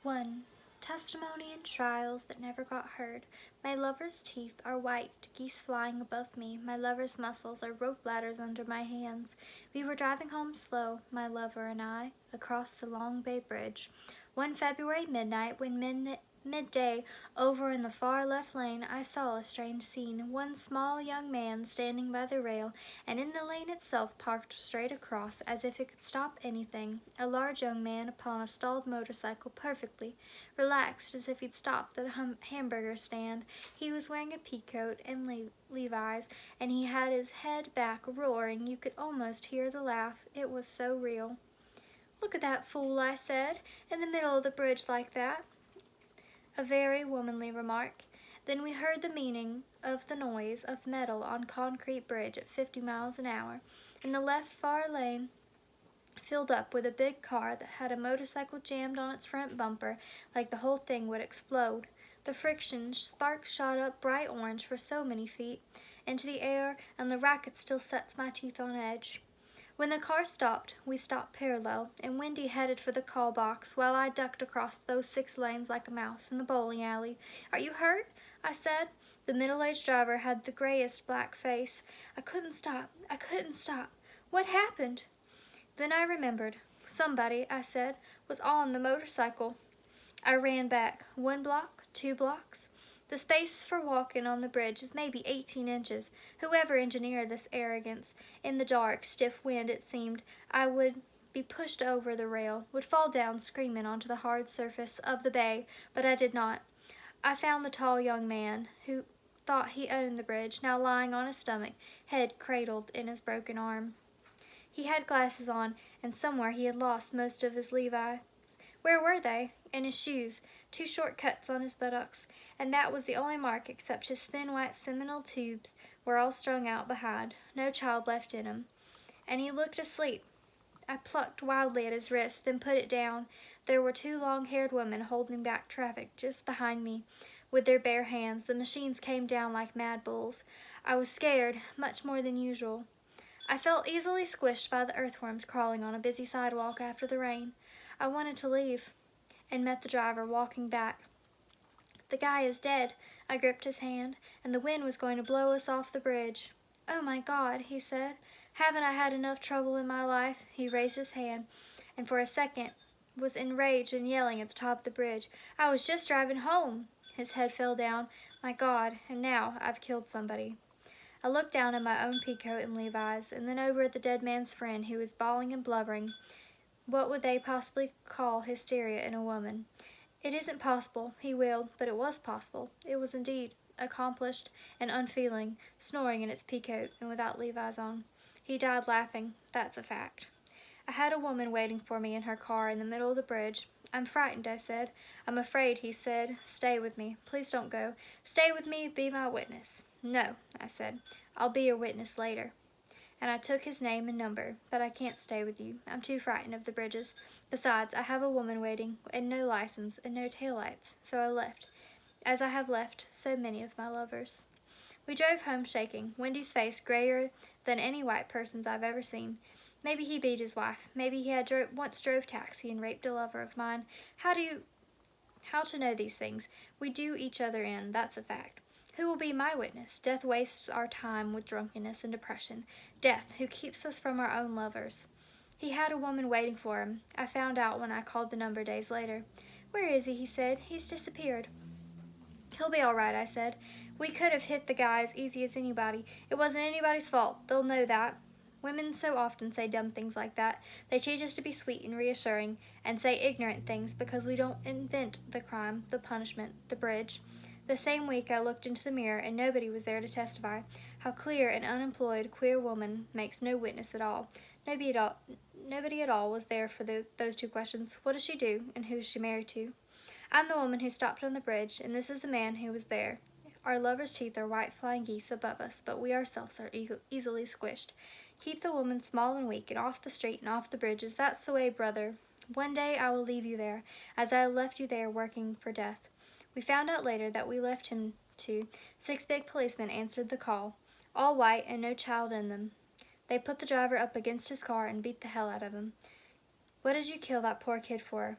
1. Testimony in trials that never got heard. My lover's teeth are white, geese flying above me. My lover's muscles are rope ladders under my hands. We were driving home slow, my lover and I, across the Long Bay Bridge. One February midnight, when midday over in the far left lane, I saw a strange scene. One small young man standing by the rail, and in the lane itself parked straight across, as if it could stop anything. A large young man upon a stalled motorcycle, perfectly relaxed, as if he'd stopped at a hamburger stand. He was wearing a peacoat and Levi's, and he had his head back, roaring. You could almost hear the laugh. It was so real. "Look at that fool," I said, "in the middle of the bridge like that." A very womanly remark. Then we heard the meaning of the noise of metal on concrete bridge at 50 miles an hour. In the left far lane filled up with a big car that had a motorcycle jammed on its front bumper like the whole thing would explode. The friction sparks shot up bright orange for so many feet into the air, and the racket still sets my teeth on edge. When the car stopped, we stopped parallel, and Wendy headed for the call box, while I ducked across those 6 lanes like a mouse in the bowling alley. "Are you hurt?" I said. The middle-aged driver had the grayest black face. I couldn't stop. What happened?" Then I remembered. "Somebody," I said, "was on the motorcycle." I ran back. 1 block, 2 blocks. The space for walking on the bridge is maybe 18 inches. Whoever engineered this arrogance, in the dark, stiff wind it seemed I would be pushed over the rail, would fall down screaming onto the hard surface of the bay, but I did not. I found the tall young man who thought he owned the bridge, now lying on his stomach, head cradled in his broken arm. He had glasses on, and somewhere he had lost most of his Levi's. Where were they? And his shoes, 2 short cuts on his buttocks, and that was the only mark except his thin white seminal tubes were all strung out behind, no child left in him. And he looked asleep. I plucked wildly at his wrist, then put it down. There were 2 long-haired women holding back traffic just behind me with their bare hands. The machines came down like mad bulls. I was scared, much more than usual. I felt easily squished by the earthworms crawling on a busy sidewalk after the rain. I wanted to leave, and met the driver walking back. "The guy is dead." I gripped his hand, and the wind was going to blow us off the bridge. "Oh my God," he said. "Haven't I had enough trouble in my life?" He raised his hand, and for a second was enraged and yelling at the top of the bridge. "I was just driving home." His head fell down. "My God, and now I've killed somebody." I looked down at my own peacoat and Levi's, and then over at the dead man's friend, who was bawling and blubbering. What would they possibly call hysteria in a woman? "It isn't possible," he wailed, but it was possible. It was indeed accomplished and unfeeling, snoring in its peacoat and without Levi's on. He died laughing. That's a fact. I had a woman waiting for me in her car in the middle of the bridge. "I'm frightened," I said. "I'm afraid," he said. "Stay with me. Please don't go. Stay with me, be my witness." "No," I said. "I'll be your witness later." And I took his name and number. "But I can't stay with you. I'm too frightened of the bridges. Besides, I have a woman waiting, and no license, and no taillights." So I left, as I have left so many of my lovers. We drove home shaking, Wendy's face grayer than any white person's I've ever seen. Maybe he beat his wife. Maybe he had once drove taxi and raped a lover of mine. How to know these things? We do each other in, that's a fact. Who will be my witness? Death wastes our time with drunkenness and depression. Death, who keeps us from our own lovers. He had a woman waiting for him. I found out when I called the number days later. "Where is he?" said. "He's disappeared." "He'll be all right," I said. "We could have hit the guy as easy as anybody. It wasn't anybody's fault. They'll know that." Women so often say dumb things like that. They teach us to be sweet and reassuring, and say ignorant things because we don't invent the crime, the punishment, the bridge. The same week I looked into the mirror, and nobody was there to testify. How clear an unemployed, queer woman makes no witness at all. Nobody at all was there for those 2 questions. What does she do, and who is she married to? I'm the woman who stopped on the bridge, and this is the man who was there. Our lovers' teeth are white flying geese above us, but we ourselves are easily squished. Keep the woman small and weak, and off the street and off the bridges. That's the way, brother. One day I will leave you there, as I left you there working for death. We found out later that we left him to. 6 big policemen answered the call, all white and no child in them. They put the driver up against his car and beat the hell out of him. "What did you kill that poor kid for?"